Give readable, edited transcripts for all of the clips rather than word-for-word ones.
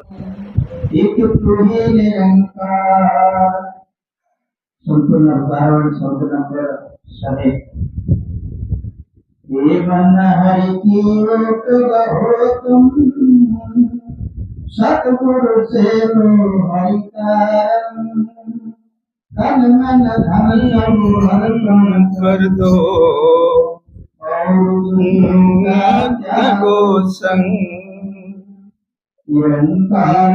एक तुम्हें निरंकार संपूर्ण उदाहरण शब्द नंबर 7 देवन हरि की ओट गहो तुम सतगुरु से लो हरि का तन मन धन सब अर्पण कर दो और त्यागो संग निरंकार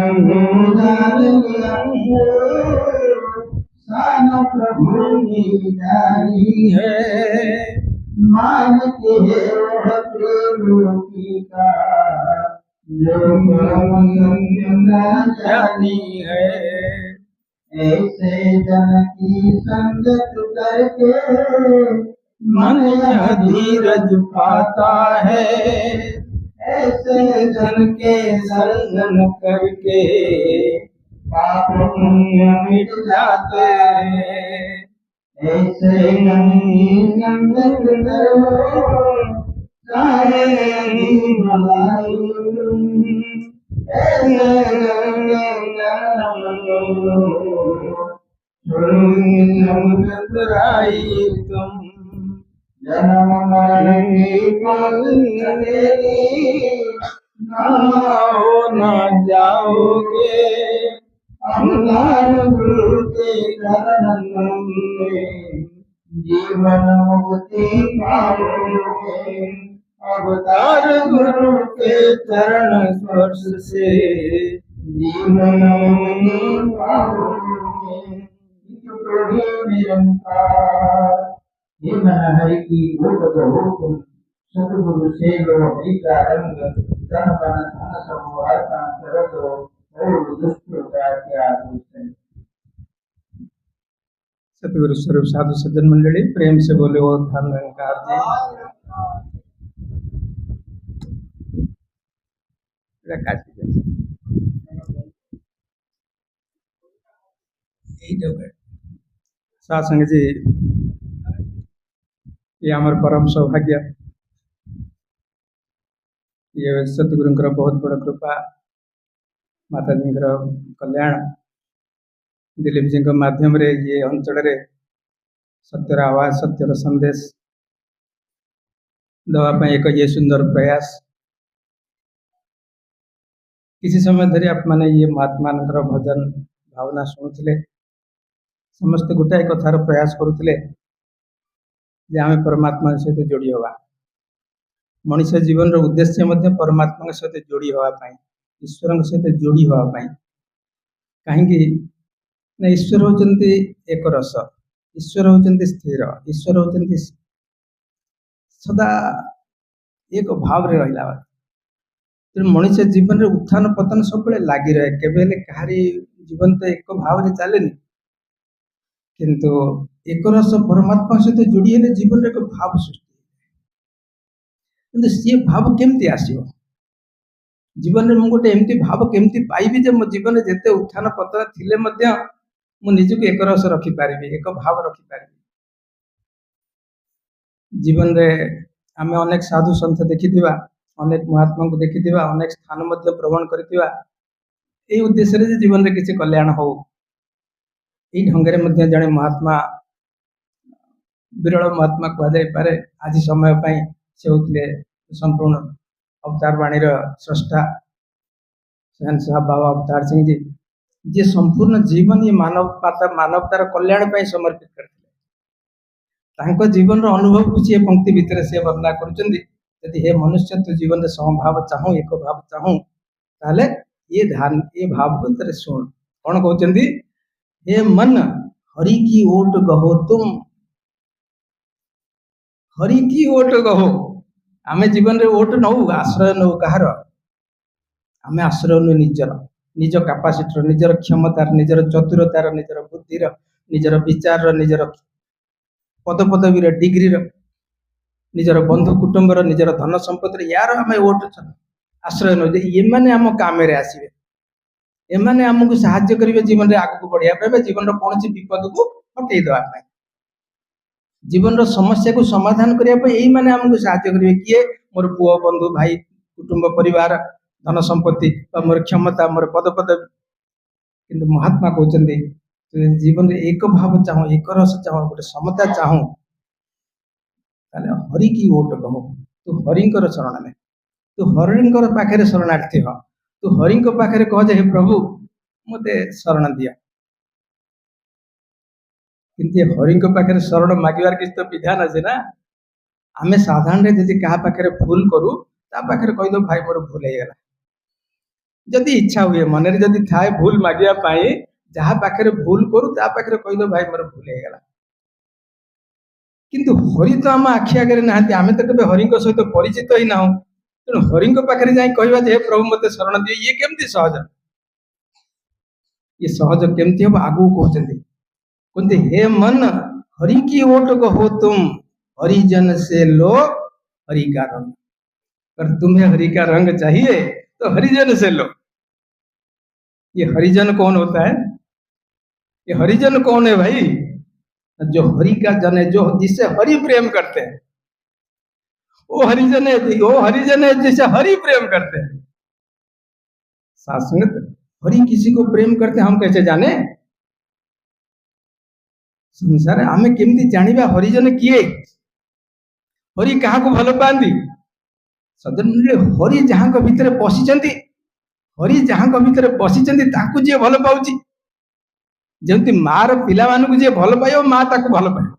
सान प्रभु की जानी है मानते हैं प्रेम की का जो न जानी है ऐसे जन की संगत करके मन यह धीरज पाता है ऐसे जन के संगन करके पाप पुण्य मिट जाते ऐसे संगत करो सारे भलाई ऐसे संगत राई तुम जन्म मरण की ना हो ना जाओगे अवतार गुरु के चरण में जीवन मुक्ति पाओगे अवतार गुरु के चरण स्पर्श से जीवन मुक्ति पाओगे निरंकार हे मन हरि की ओट गहो तुम सतगुरु से लो हरि का रंग तन मन धन सब अर्पण कर दो और दुष्ट का त्याग सतगुरु स्वरूप साधु सज्जन मंडली प्रेम से बोले वो धन निरंकार जी सासंग जी ये आमर परम सौभाग्य ये सतगुरुंकर बहुत बड़ कृपा माता जी कल्याण दिलीप जी माध्यम रे ये अंचल रे सत्यर आवाज सत्यर संदेश दवाई एक ये सुंदर प्रयास किसी समय धरी आप माने ये महात्मा भजन भावना शुणुले समस्त गोटाए कथार प्रयास करुले जे आम परमात्मा सहित जोड़ी हवा मनुष्य जीवन उद्देश्य परमात्मा सहित जोड़ी हवाई ईश्वर सहित जोड़ी हवाई कहीं ईश्वर होती एक रस ईश्वर होती स्थिर ईश्वर होती सदा एक भाव रे रहा तेणु मनुष्य जीवन में उत्थान पतन सब लगी रहे केवल कहारी जीवन तो एक भाव में चलेनि किंतु एक रस परमात्मा सहित जोड़ी हेले जीवन एक भाव सृष्टि किंतु सी भाव केमती आसो जीवन में गोटे एमती भाव केमती पाइबी जे मो जीवन जिते उत्थान पतन थिले मध्य मु निजक एक रस रखिपारि एक भाव रखिपारि जीवन में आम अनेक साधु सन्थ देखी अनेक महात्मा को देखी अनेक स्थान भ्रमण कर उद्देश्य जीवन में किसी कल्याण हो ढंगे जड़े महात्मा विरल महात्मा कहुपे आज समय से होते संपूर्ण अवतार वाणी स्रष्टा शहनशाह बाबा अवतार सिंह जी जे संपूर्ण जीवन ये मानवतार कल्याण पर समर्पित करते जीवन अनुभव को सी पंक्ति भितर से वर्णना कर हे मनुष्य तू जीवन में समभाव चाहूँ एक भाव चाहूँ ताले ये ध्यान ये भाव को तेरे शुण कौन कहते हे मन हरि की ओट गहो तुम हरि की ओट गहो आम जीवन में ओट नौ आश्रय नौ कहार आम आश्रय नौ निजर निज कैपेसिटी निजर क्षमतार निजर चतुरतार निजर बुद्धिर निजर विचार निजर पदपदवी डिग्री निजर बंधु कुटुंबर निजर धन संपत्ति यार आम ओट आश्रय नौ ये मैंने आम काम आसवे एमाने आमको साहाय्य करेंगे जीवन में आगे बढ़िया जीवन कौन विपद को हटई देवाई जीवन समस्या को समाधान करने यही मैंने आमको साहाय्य करेंगे किए मोर पुओ बंधु भाई कुटुंब परिवार धन संपत्ति मोर क्षमता मोर पद पदवी किंतु महात्मा कहते जीवन में एक भाव चाहो एक रस चाहो गोटे समता चाहो हरि की ओट कहो तू हरिंकर शरण ने तू हरिंकर पाखे शरणार्थी हो तू हरिंक पाखे कह जे हे प्रभु मते शरण दिया किंतु हरिंक पाखे शरण मागिबार किसी तो विधान अच्छे ना आमे साधारण जदि क्या पाखे भूल करू ता पाखे कहीद भाई मोर भूल हो जदि इच्छा हुए मन में जदि थाए भूल मागिया जहाँ पाखे भूल करू ता पाखे कहीद भाई मोर भूल हो किंतु हरि तो आम आखि आगे ना आम तो कभी हरि सहित परिचित ही ना तेणु हरि पाखे जाए कहवा जे प्रभु मत शरण दिए ये केमती सहज ये सहज केमती हम आगू कहते हे मन हरि की ओट कहो तुम हरिजन से लो हरि का रंग अगर तुम्हें हरि का रंग चाहिए तो हरिजन से लो। ये हरिजन कौन होता है? ये हरिजन कौन है भाई? जो हरि का जन है, जो जिससे हरि प्रेम करते हैं वो हरिजन है। वो हरिजन है जिसे हरि प्रेम करते हैं। साथ संगत हरि किसी को प्रेम करते हम कैसे जाने? संसार आमे केमती जानिबा हरिजन किए? हरि कहा को भल पाती? सदन हरि जहाँ भितर पशिचंती हरि जहाँ भितर पशिचंती ताकू जे भल पाउची जमती मार पिला मानकु जे भल पाइयो माँ ताकू भल पाइयो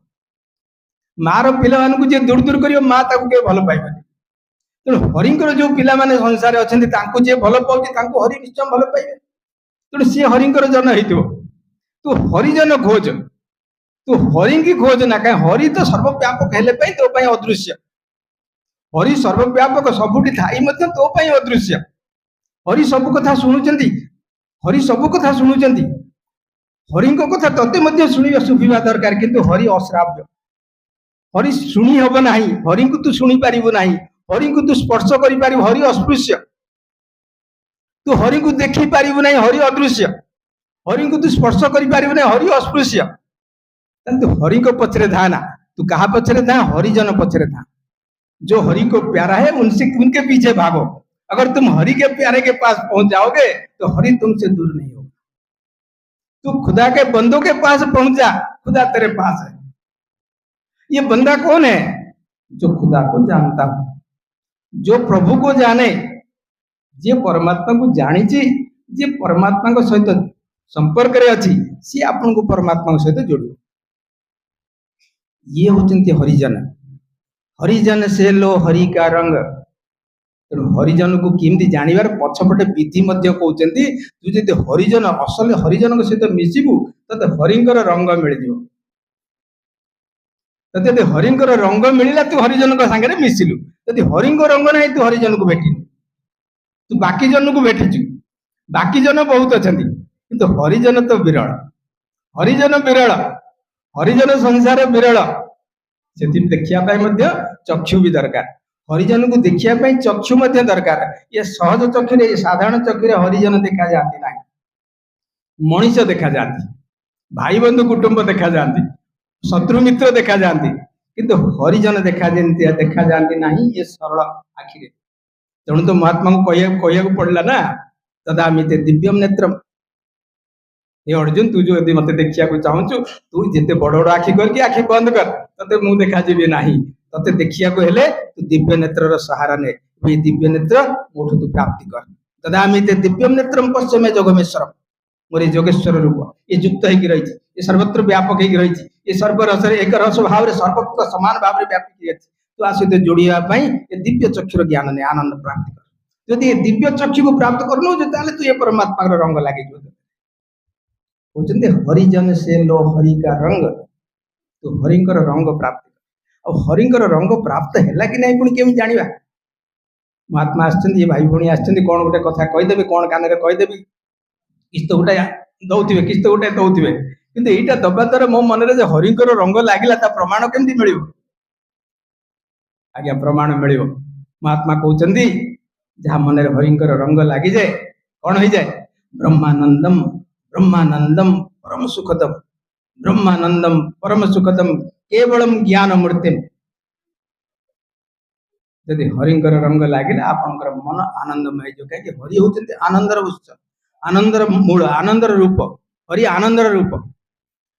मार पिला मानकु जे दूर दूर करियो माँ ताकू के भल पाइबनी। तेणु हरिंकर जो पिला माने संसार अछंती ताकू जे भल पाउची ताकू हरि निश्चय भल पाइबे। तेणु सी हरिंकर जन हेतिबो। तू हरिजन खोज तू हरि की खोज ना कहीं हरि तो सर्वव्यापक हेले पई तो पई अदृश्य हरि सर्वव्यापक सबुठी थाई मध्य तो पई अदृश्य हरि सब कथा शुणुचंती हरि सब कथा शुणुचंती हरि कथा तते मध्य शुणिबा सुभिबा दरकार किंतु हरि अश्राव्य हरि शुणी हब नाही हरि को तू शुणी पारिबो नाही हरि को तू स्पर्श करि पारिबो हरि अस्पृश्य तू हरि को देखि पारिबो नाही हरि अदृश्य हरि को तू स्पर्श करि पारिबो नाही हरि अस्पृश्य तू हरि को पछरे था ना तू कहा पछरे था? हरिजन पछरे था। जो हरि को प्यारा है उनसे उनके पीछे भागो। अगर तुम हरि के प्यारे के पास पहुंच जाओगे तो हरि तुमसे दूर नहीं होगा। तू खुदा के बंदों के पास पहुंच जा खुदा तेरे पास है। ये बंदा कौन है? जो खुदा को जानता हो जो प्रभु को जाने जे परमात्मा को जानी जे परमात्मा को सहित संपर्क रे अछि सी आपन को परमात्मा सहित जोड़ो। ये होचंती हरिजन। हरिजन से लो हरि का रंग। तेणु हरिजन को केमती जानिबार पछपटे विधि मध्य कहउचंती तू जदि हरिजन असल हरिजन सहित मिसिबू तते हरिंकर रंग मिल जिवो। तते हरिंकर रंग मिलिला तू हरिजन को संगे मिसिलु। यदि हरिंकर रंग नहीं तू हरिजन को भेटिनु तू बाकी जन को भेटिचु। बाकी जन बहुत अछंती किंतु हरिजन तो विरल। हरिजन विरल हरिजन संसार विरल। से देखिया चक्षु भी दरकार। हरिजन को देखिया चक्षु दरकार। ये सहज चक्षु साधारण चक्षु हरिजन देखा जाती ना मनीष देखा जाती भाई बंधु कुटुंब देखा जाती शत्रु मित्र देखा जाती किंतु हरिजन देखा जाती ना ये सरल आखिरे। तेणु तो महात्मा को कह पड़ला ना तदा मिते दिव्यम नेत्रम। ये अर्जुन तू जो मत देखिया को चाहूचु तू जिते बड़ बड़ आखि करके आखि बंद कर तते मु देखा जीवी नाही। तते देखिया को हेले तू दिव्य नेत्र रो सहारा ने ये दिव्य नेत्र मोठु तू प्राप्ति कर। तदामिते दिव्यम नेत्रम पश्चिमे जोगमेश्वरम। मोरे जोगेश्वर रूप ये युक्त है रही ये सर्वत्र व्यापक है रही ये सर्वरस एक रस भाव रे सर्वत्र समान भाव रे व्यापी अछि। तू आसित जोड़िया पई ये दिव्य चक्षुर ज्ञान ने आनंद प्राप्त कर। यदि ये दिव्य चक्षु को प्राप्त करनो जे ताले तू ये परमात्मा रो रंग लागे जो कहते हरिजन से लो हरि का रंग। तो हरिंकर रंग प्राप्त और हरिंकर रंग प्राप्त है कि नहीं पुणी केमी जानिबा? महात्मा आछंती ये भाई भणी आछंती कौन गोटे कथा कहीदेवी कौन कान रे कहीदेवी किस्त गोटे दौथिबे किस्त गोटे दौथिबे किंतु एटा दबा द्वारा मो मन रे हरिंकर रंग लागिला ता प्रमाण केमती मिलिबो? आज्ञा प्रमाण मिलिबो। महात्मा कहउचंदी जहाँ मन रे हरिंकर रंग लागि जाए कौन हो जाए? ब्रह्मानंदम ब्रह्मानंदम परम सुखदम ब्रह्मानंदम परम सुखदम केवलम ज्ञान मूर्ति। जदि हरिंकर रंग लगे आपंकर मन आनंदमय जो कहीं हरि होती आनंदर उत्स आनंदर मूल आनंदर रूप हरि आनंदर रूप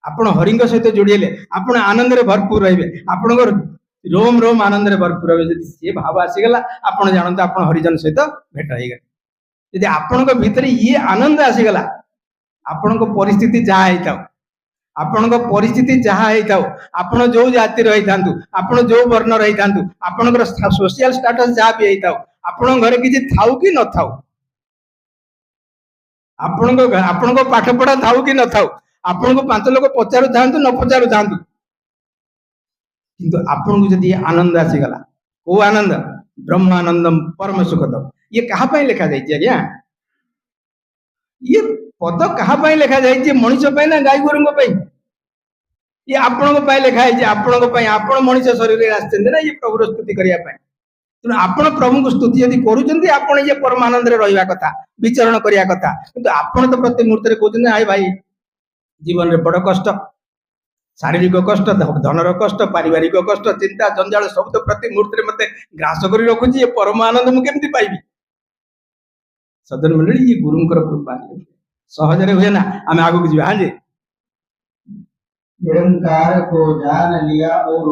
आपण हरिंग सहित जोड़े आप आनंद भरपूर रे आपण रोम रोम आनंद भरपूर रे सी भाव आसीगला आप जानते आप हरिजन सहित भेट हो गए यदि आपण भीतर ये आनंद आसीगला आपण परिस्थिति जहाँ होता आपण परिस्थिति जहाँ होता आपण जो जाति रही था आपण जो वर्ण रही था आपण सोशल स्टेटस जहाँ भी होता आपण घर किसी थाऊ कि न थाऊ आपण पाठ पढ़ा थाऊ कि न थाऊ आपण को 5 लोग पचारू था न पचारू था किंतु आपण को जदि आनंद आसीगला वो आनंद ब्रह्मानंदम परम सुखद ये कहा लिखा जाइए आज्ञा ये पद कहा लिखा जाइए मनुष्य ना गाई गोरु ये आपण लिखा है आपण मनुष्य शरीर आसते ना ये प्रभु स्तुति करने तेणु आपण प्रभु को स्तुति यदि करुँच आपण ये परमानंद रहा कथा विचरण करने कथा किंतु आपण तो प्रति मुहूर्त कहते आई भाई जीवन में बड़ कष्ट शारीरिक कष्ट धनर कष्ट पारिवारिक कष्ट चिंता जंजाल सब तो प्रति मुहूर्त मत ग्रास कर रखुची ये परमानंद मुझे पाइबी सदन मंडली ये गुरुंकर कृपा सहजरे हुए ना आम आगे को जी हाँ जी निरंकार को जान लिया और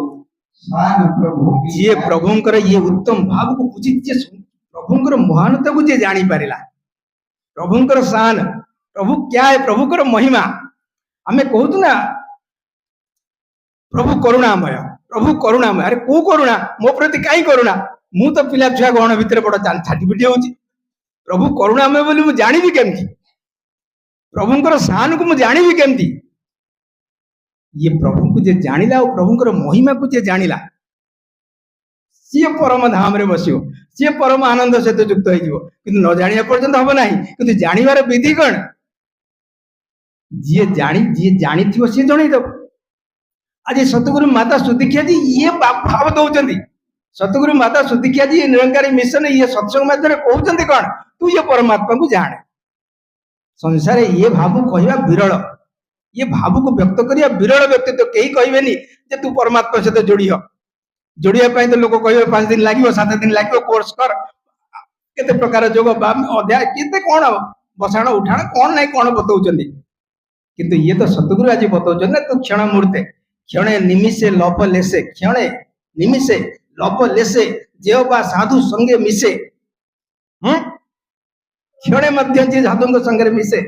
शान प्रभु जी प्रभुंकर ये उत्तम भाव को बुझी प्रभुंकर महानता को जे जानी पारिला प्रभुंकर शान प्रभु क्या है प्रभुकर महिमा आमे कहतु ना प्रभु करुणामय अरे को करुणा मो प्रति कहीं करुणा मु तो पिला छुआ गहण भितर बड़ छाटी पिटी होची प्रभु करुणामय बोली मु जानिबी केमती प्रभुंकर शान को मु जानिबी केमती ये प्रभु को जे जानिला और प्रभुंकर महिमा को जे जानिला सी परम धाम रे बसियो सी परम आनंद सहित युक्त हो किंतु न जानिया पर्यंत हम ना किंतु जानिबार विधि कौन जी जानी थी सी जनईदेव आज सतगुरु माता सुदीक्षा जी ये भाव दौरान सतगुरु माता सुदीक्षा जी निरंकारी मिशन ये सत्संग माध्यम कहते कौन तू ये परमात्मा को जाने संसार ये भाव कहवा विरल ये भाव को व्यक्त करिया विरल व्यक्तित्व तो कहीं कहबेनी जे तू परमात्मा सहित जोड़िया तो लोग कहे 5 दिन लगे 7 दिन लगे कोर्स कर केते प्रकार जोग अध्याय केते कौन बसाण उठाण कौन नहीं कौन बताऊं किंतु ये तो सतगुरु आज बताऊं ना तू क्षण मुहूर्ते क्षणे निमिषे लप लेसे क्षणे निमिषे लप लेसे जेवा साधु संगे मिसे क्षणे मध्य जे साधु संगे मिसे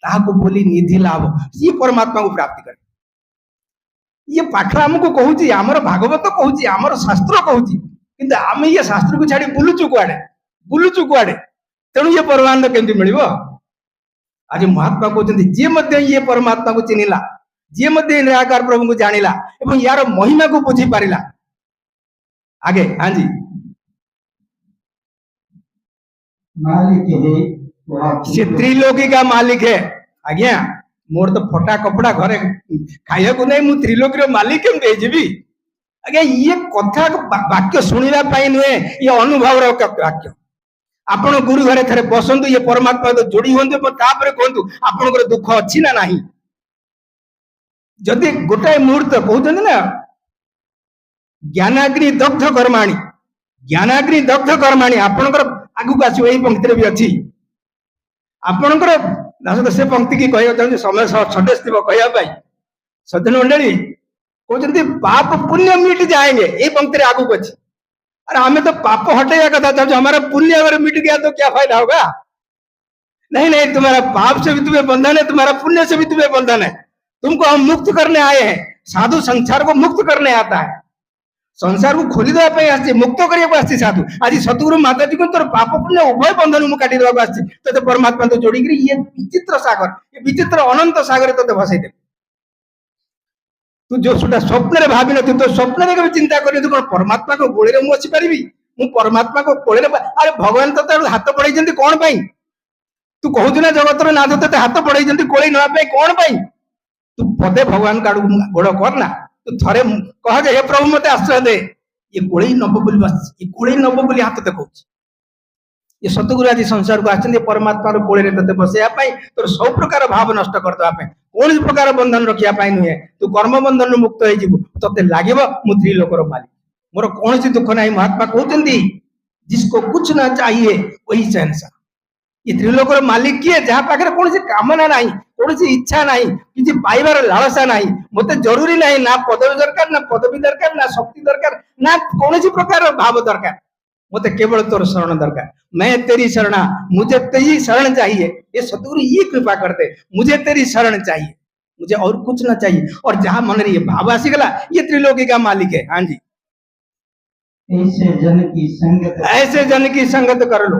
ताको बोली निधि लाभ ये परमात्मा को प्राप्ति करे ये पाठ आमको कहूची आमर भागवत कहूची आमर शास्त्र कहूची किंतु आम ये शास्त्र को छाड़ी बुलुचु कुआड़े तेणु ये परमानंद केमती मिलिबो आज महात्मा कहते जी मध्य ये परमात्मा को चिन्हिला जी मध्य निराकार प्रभु को जानिला एवं यार महिमा को बुझी पारिला आगे हाँ जी मालिक है से त्रिलोकी का मालिक है आज्ञा मोर तो फटा कपड़ा घरे खाइया को नहीं मु त्रिलोकी रो मालिक केमते जीवी आज्ञा ये कथा वाक्य सुनिला पाई नुहे ये अनुभव रो वाक्य आपण गुरु घरे थरे बसंतु ये परमात्मा तो जोड़ी होंतु तापर कहतु आपनकर दुख अछि ना नाही जदि गोटाए मुहूर्त कहते ना ज्ञानाग्नि दग्ध कर्माणी आपणकर आगु आसो यही पंक्ति भी अच्छी आपणकर से पंक्ति की कह समय सडेस थी कहवाई सज्जन मंडली कहते पाप पुण्य मिट जाएंगे ये पंक्ति आगु अच्छी अरे हमें तो पाप हटेगा कथा चाहते हमारा पुण्य अगर मिट गया तो क्या फायदा होगा नहीं तुम्हारा पाप से भी तुम्हें बंधन है तुम्हारा पुण्य से भी तुम्हें बंधन है तुमको हम मुक्त करने आए हैं साधु संसार को मुक्त करने आता है संसार को खोली देवाई मुक्त करने साधु आज सतगुरु माता जी को तोर पाप पुण्य उभय बंधन मुझे काटी देवा तो परमात्मा तो जोड़ी ये विचित्र सागर ये विचित्र अनंत सागर तो भसई दे तू जो सुटा स्वप्न रे भाभी नथि तो स्वप्न रे कभी चिंता करी तू कौन परमात्मा को गोले रे मुझी पारिबी मु परमात्मा को गोले रे अरे भगवान तो हाथ पड़ाई जंती कौन पाई तू कहू ना जगत रे नाथ तो हाथ पड़ाई जंती कोले नवा पाई कौन पाई तू पदे भगवान का गोड़ करना तू थरे कह जे हे प्रभु मते आश्रय दे ये कोले नब बोली बस ये कोले नब बोली हाथ देखौ ये सतगुरु आदि संसार को आछन परमात्मा रो कोले रे तते बसेया पाई तोर सब प्रकार भाव नष्ट कर दवा पाई कौन प्रकार बंधन रखिया पाई नुहे तू कर्म बंधन मुक्त हो जीव तते लागिबो मु त्रिलोकर मालिक मोर कौन सी दुख नहीं महात्मा कहते जिसको कुछ ना चाहिए वही शहंशाह। ये त्रिलोकर मालिक किए जहाँ पाखे कौन सी कामना नहीं कौन सी इच्छा नहीं किसी पाइबार लालसा नहीं मत जरूरी नहीं ना पदवी दरकार ना शक्ति दरकार ना कौन सी प्रकार भाव दरकार मत केवल तोर शरण दरकार। मैं तेरी शरणा मुझे तेरी शरण चाहिए। ये सतगुरु ये कृपा करते मुझे तेरी शरण चाहिए मुझे और कुछ ना चाहिए। और जहां मन ये भाव आसीगला ये त्रिलोकी का मालिक है। हाँ जी ऐसे जन की संगत कर लो।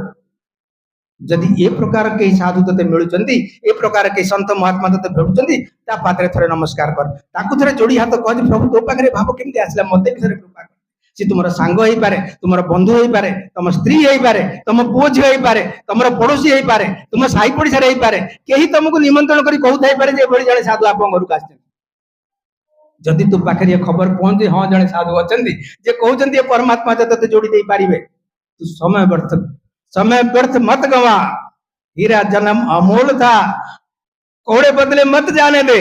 जदि ए प्रकार के साधु तते मिलुचंती ए प्रकार के संत महात्मा तते भेटुचंती ता पात्रे थरे नमस्कार कर ताकु थरे जोड़ी हाथ कह प्रभु तो पाखरे भाव केमती आसला मते भी थरे कृपा कर। सी तुमर सांग होई पारे तुमर बंधु होई पारे तुम स्त्री होई पारे तुम पुओ झी होई पारे तुमर पड़ोसी होई पारे तुम साई पड़िसा होई पारे केही तुमको निमंत्रण करी कहू थाई पारे जे बड़ी जने साधु आपन घर को आछन। जदि तू पाखरे ये खबर पहुंचे हां जने साधु अछंती जे कहउचंती परमात्मा तते जोड़ी देई पारिबे तू समय व्यर्थ मत गवा। हीरा जन्म अमूल था कोड़े बदले मत जाने दे।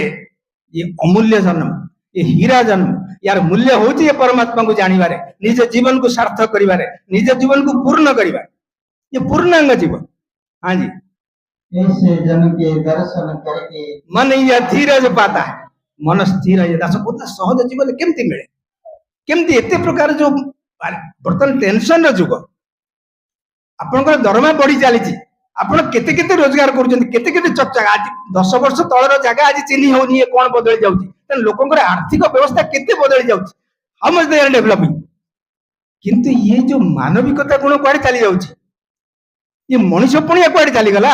ये अमूल्य जन्म ये हीरा जन्म यार मूल्य होची ये परमात्मा को जानिबारे निज जीवन को सार्थक करिबारे निज जीवन को पूर्ण करिबारे ये पूर्णांग जीवन। हाँ जी ऐसे जन के दर्शन करके मन ये धीरज पाता है मन स्थिर है दास बोला सहज जीवन केमती मिले केमती एते प्रकार जो बर्तन टेंशन रो जुग आपनकर दरमा बढ़ी चली आपण केते केते रोजगार करूछन केते केते चकचक आज 10 वर्ष तळर जगह आज चिन्ही होनी कोन बदल जाउची त लोकंकर आर्थिक व्यवस्था केते बदल जाउची how much they are developing किंतु ये जो मानविकता गुण कोआडे चली जाउची ये मनुष्य पुणी कोआडे चली गला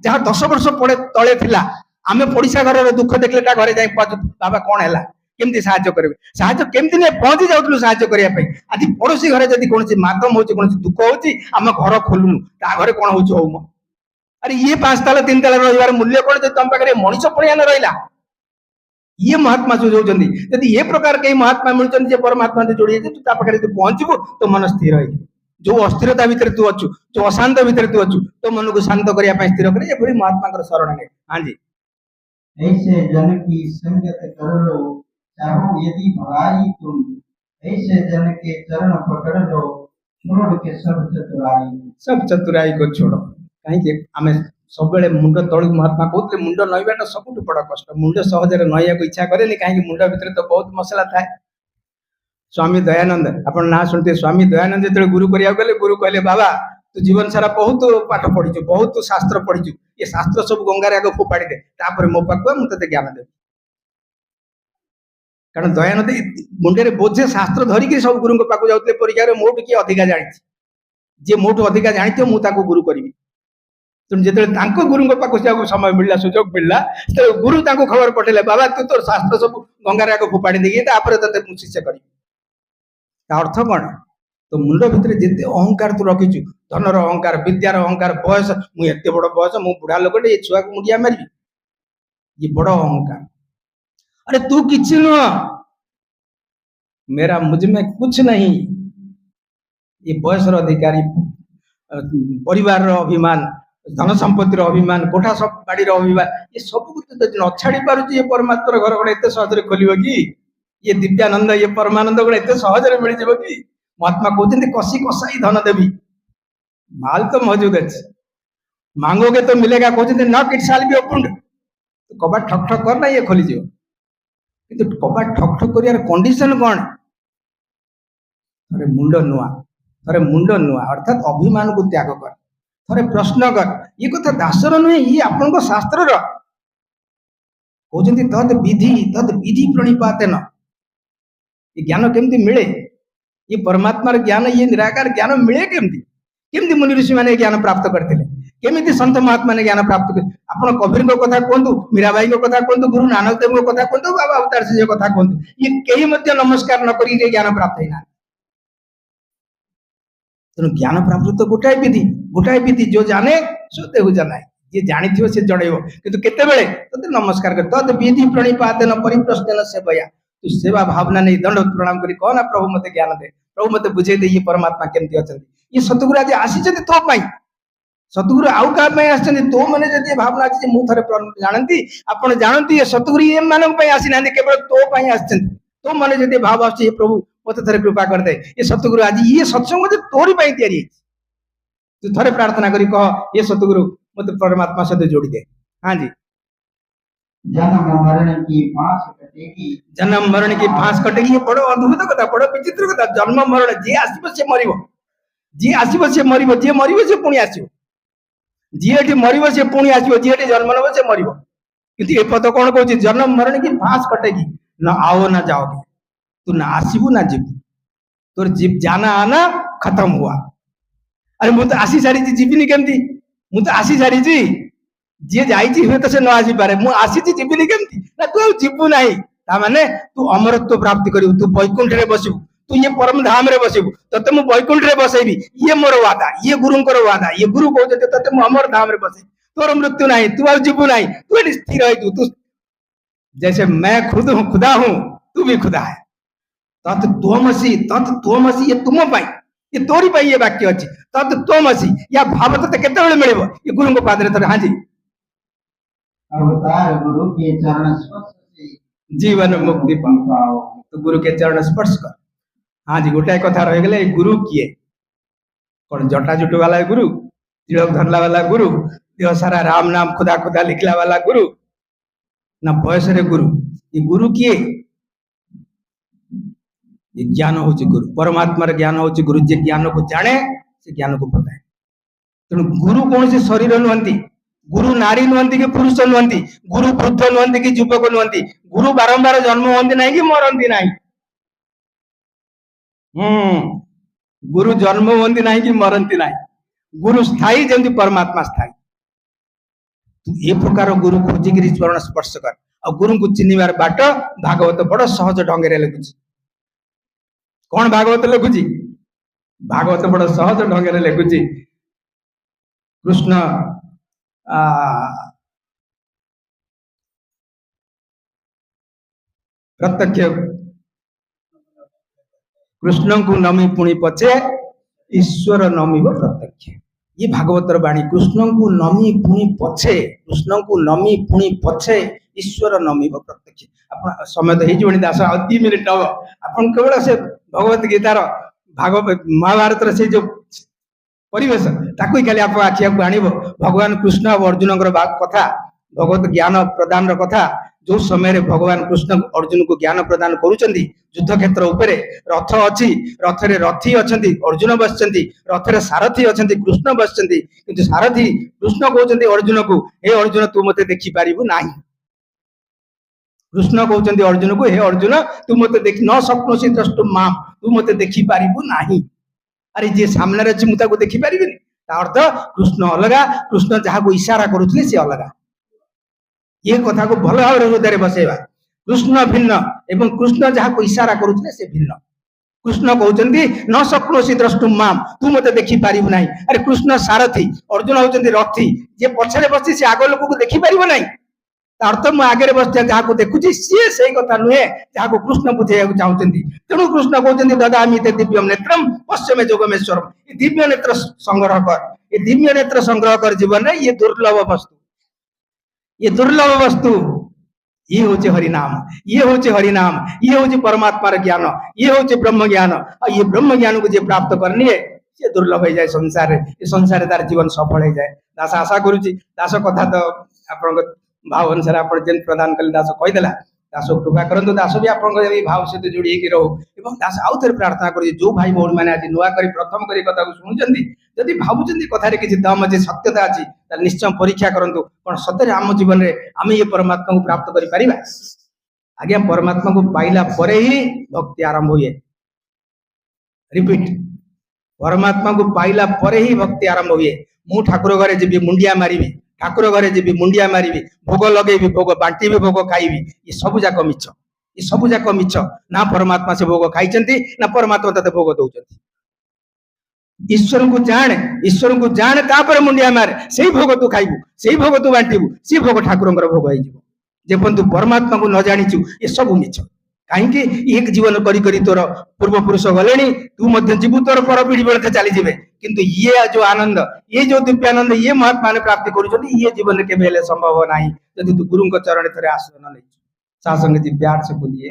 जहां 10 वर्ष पड़े तळे थिला आमे पड़िसा घर दुख देखले ता घरे जाई बाबा कोन हैला केमती साहाय्य करबे साहाय्य केमती ने पहुंची जाउतलु साहाय्य करिया पई आज पड़ोसी घरे जदी कोनसी मातम होची कोनसी दुख होची आमे घर खोलुनु ता घरे कोन होची होम अरे ये 5 ताला 3 ताला रहिबार मूल्य कोन जे तम पाखरे मनुष्य पुणी न रहिला ये महात्मा जो जोजंदी यदि ये प्रकार के महात्मा मिलचन जे परमात्मा से जोड़ी तू ता पाखरे तू पहुंचबो तो मन स्थिर होई जो अस्थिरता भीतर तू अछु जो अशांत भीतर तू अछु तो मन को शांत करिया पई स्थिर करे ये बड़ी महात्मा कर शरण है। हां जी ऐसे जन की संगत कर लो चाहो यदि भलाई तुम ऐसे जन के चरण पकड़ लो छोड़ के सब चतुराई को छोड़ो कहीं के आमे सब बेले मुंड तळी महात्मा कहते मुंड नईबाटा सबुठ बड़ कष्ट मुंड सहजरे नईया को इच्छा करे कहीं मुंड भीतर तो बहुत मसला थाए। स्वामी दयानंद अपन ना सुनते स्वामी दयानंद जो गुरु करिया गले गुरु कहले बाबा तू जीवन सारा बहुत पाठ पढ़ी बहुत शास्त्र पढ़ी ये शास्त्र सब गंगारे आगे फोपाड़ी दे तापर मो पाक मु तते ज्ञान दे कारण दयानंद मुंडे बोझे शास्त्र धरिकी सब गुरु पाक जाउतले परीक्षा रे मोठ किए अधिका जानि जे मोठ अधिका जानि मु ताको गुरु करिवि तुम जेते तांको गुरु पाक जाको समय मिलला सुजोग मिलला तो गुरु तांको खबर पठेले बाबा तू तोर शास्त्र सब गंगारे आगे फोपाड़ी देगी तापर तते मु शिष्य करी ता अर्थ कोन तो मुंड भितर जेते अहंकार तू रखिछु धनर अहंकार विद्यार अहंकार बयस मु एते बड़ बयस मु बुढ़ा लोकटे ये छुआ को मुंडिया मारबी ये बड़ अहंकार। अरे तू किछ न मेरा मुझ में कुछ नहीं ये बयस अधिकारी परिवार रो अभिमान धन संपत्ति रो अभिमान कोठा सब बाड़ी रो अभिमान ये सब कुछ न छाड़ी पारु ये परमात्मा घर कोन एते सहज रे खोलिबो कि ये दिव्यानंद ये परमानंद कोन एते सहज रे मिल जेबो कि महात्मा कहते कसी कसाई धन देवी माल तो मौजूद है मांगोगे तो मिलेगा कहते not it shall be opened तो कबाट ठक ठक करना ये खोली जीव किंतु कबाट ठक ठक करियार कंडीशन कोन थरे मुंड नुआ अर्थात अभिमान को त्याग कर थरे प्रश्न कर ये कथा दासर नुहे ये आपन शास्त्र रो कहते तद विधि प्रणिपातेन ये ज्ञान केमती मिले ये परमात्मा ज्ञान ये निराकार ज्ञान मिले केमती केमती मुनि ऋषि माने ज्ञान प्राप्त करथिले केमिति संत महात्मा ने ज्ञान प्राप्त कर आपण कबीर को कथा कहंतु मीराबाई को कथा कहंतु गुरु नानक देव को कथा कहंतु बाबा अवतार से कथा कहंतु ये केही मध्य नमस्कार न करी रे ज्ञान प्राप्त हैना तेणु ज्ञान प्राप्त तो गोटाए विधि जो जाने सो देहु जनाए ये जानी थियो से जणैबो किंतु केते बेले तते नमस्कार कर तद विधि प्रणिपातेन परिप्रश्नेन सेवया तू सेवा भावना नहीं दंड प्रणाम करी कहना प्रभु मते ज्ञान दे प्रभु मते बुझे दे ये परमात्मा केमती अछंती ये सतगुरु आज आसीचंती तो पई सतगुरु आउ का पई आछंती तो माने जदी भावना अछि मु थरे जानंती आपण जानंती ये सतगुरु ये मानक पई आसी नांदी केवल तो पई आछंती तो माने जदी भाव आछि प्रभु मत थे कृपा करदे ये सतगुरु आज ये सत्संग तोरी तैयारी तू थे प्रार्थना करी कह ये सतगुरु मत परमात्मा सहित जोड़ी दे। हाँ जी। जन्म मरण की फांस कटेगी, जन्म मरण की फांस कटेगी ये बड़ अद्भुत कथा बड़ विचित्र कथा। जन्म मरण जी आसब से मर जी आसब से मर जी मर से पुणी आसो जी ये मर से पुणी आसो जी ये जन्म नब से मर कि पद कौन कह जन्म मरण की फांस कटेगी न आओ ना जाओगे तू ना आसबू ना जीव तोर जीव जाना आना खत्म हुआ। अरे मुझे आसी सारी जीविनी केमती मुझे आसी सारी जी जाइए हुए तो से न आसी पारे मु आसी जीविनी केमती ना तू जीवु ना माने तू अमरत्व प्राप्ति करू तू वैकुंठ रे बसबू तू ये परम धाम रे बसबू तते मु वैकुंठ रे बसैबी ये मोर वादा ये गुरुंकर वादा ये गुरु कहते तते मु अमर धाम रे बसै तोर मृत्यु नहीं तू आ जीवु नहीं तू एटी स्थिर है तू जैसे मैं खुद हूं खुदा हूं तू भी खुदा है तत् त्वमसि ये तुम पाई ये तोरी पाई ये वाक्य अच्छी तत् त्वमसि या भाव तते केतेबेले मिलिबो ये गुरु को पादरे तर। हाँ जी। अवतार गुरु के चरण स्पर्श से जीवन मुक्ति पाओ तो गुरु के चरण स्पर्श कर। हाँ जी। गोटाए कथा रह गले गुरु किए कौन जटा जुटू वाला गुरु तिलक धरला वाला गुरु देह सारा राम नाम खुदा खुदा लिखला वाला गुरु ना बयस रे गुरु ये गुरु किए ये ज्ञान हूँ गुरु परमात्मा ज्ञान हूँ गुरु जे ज्ञान को जाने से ज्ञान को बताए। तेणु गुरु कौन से शरीर नुहति गुरु नारी नुहति कि पुरुष नुहति गुरु वृद्ध नुहति कि युवक नुहति गुरु बारंबार जन्म होती ना कि मरती ना गुरु जन्म होती ना कि मरती ना गुरु स्थायी जमी परमात्मा स्थायी तू ये प्रकार गुरु खोजिक चरण स्पर्श कर और गुरु को चिन्हबार बाट भागवत बड़ सहज ढंग से लिखुच कौन भागवत लिखुची भागवत बड़ सहज ढंग से लिखुची कृष्ण प्रत्यक्ष कृष्ण को नमी पुणी पचे ईश्वर नमीब प्रत्यक्ष ये भागवतर वाणी कृष्ण को नमी पुणी पछे कृष्ण को नमी पुणी पछे ईश्वर नमीब प्रत्यक्ष। आप समय तो हो दास आ 2 मिनिट हम आपन केवल से भगवत गीतार भागवत महाभारत से जो परिवेश ताकू खाली आप आखिया को आनिब भगवान कृष्ण और अर्जुन कथा भगवत ज्ञान प्रदान कथा जो समय भगवान कृष्ण अर्जुन को ज्ञान प्रदान करुचंदी युद्ध क्षेत्र उपरे रथ अच्छी रथ रे रथी अच्छी अर्जुन बसचंदी रथ रे सारथी अच्छी कृष्ण बसचंदी किंतु सारथी कृष्ण कहते अर्जुन को हे अर्जुन तू मते देखि पारिबु नाही कृष्ण कहते अर्जुन को हे अर्जुन तू मते देख न शक्नोसि द्रष्टुम माम तू मते देखि पारिबु नाही। अरे जे सामने अच्छी मुझे देखी पारिबिनी अर्थ कृष्ण अलगा कृष्ण जहाँ को इशारा करुले सी अलगा ये कथा को भल भाव हृदय बसैवा कृष्ण भिन्न एवं कृष्ण जहाँ को इशारा करुले से भिन्न कृष्ण कहते न शक्नोसि द्रष्टुम माम तू मते देखी पारिबु नाही। अरे कृष्ण सारथी अर्जुन होचंदी रथी जे पछरे बसी से आग लोक को देखी पारिबो नाही अर्थ मु आगे बस जहाँ को देखुची सी से कथा नुहे जहाँ को कृष्ण बुझे चाहते तेणु कृष्ण कहते ददामि ते दिव्यम नेत्रम पश्चिमे जोगमेश्वरम ये दिव्य नेत्र संग्रह कर ये दिव्य नेत्र संग्रह कर जीवन में ये दुर्लभ वस्तु ये हूँ हरिनाम ये हूँ हरिनाम ये हूँ परमात्मा ज्ञान ये हूँ ब्रह्म ज्ञान और ये ब्रह्म ज्ञान को जे प्राप्त करनी है ये दुर्लभ हो जाए संसार ये संसार तार जीवन सफल हो जाए। दास आशा करुच्ची दास कथा तो आप भाव अनुसार आप प्रदान कले दास कहीदेला दास कृपा करते दास भी आप भाव सहित जोड़ी होगी रो दास आउ थे प्रार्थना कर जो भाई भौणी मैंने आज नुआ कर प्रथम कर कथा शुणुंट जदि भावुं कथार किसी दम अच्छे सत्यता अच्छी निश्चय परीक्षा करूँ कौन सतरे आम जीवन में आम ये परमात्मा को प्राप्त कर आज्ञा परमात्मा को पाइला परे ही भक्ति आरंभ हुए। रिपीट परमात्मा को पाइला परे ही भक्ति आरंभ हुए। मु ठाकुर घरे जी मुंडिया मारि ठाकुर घरे जी मुंडिया मारि भोग लगे भोग बांटी भोग खाइबी ये सब जाक मिछ ये सब जाक मिछ ना परमात्मा से भोग खाई ना परमात्मा तते भोग दौरान ईश्वर को जाने तापर मुंडिया मारे से भोग तू खाइबू से भोग तू बांटबू सी भोग ठाकुर भोग हो तू परमात्मा को न जाचु ये सब मिछ कहीं एक जीवन करी तोर पूर्व पुरुष गले तू जीवु तोर पर पीढ़ी बेले चली जाए किंतु ये जो आनंद ये जो दिव्यानंद ये महात्मा ने प्राप्ति कर ये जीवन के संभव ना यदि तू गुरु चरण थे आश्रय नहीं सासंग जी प्यार से बोलिए।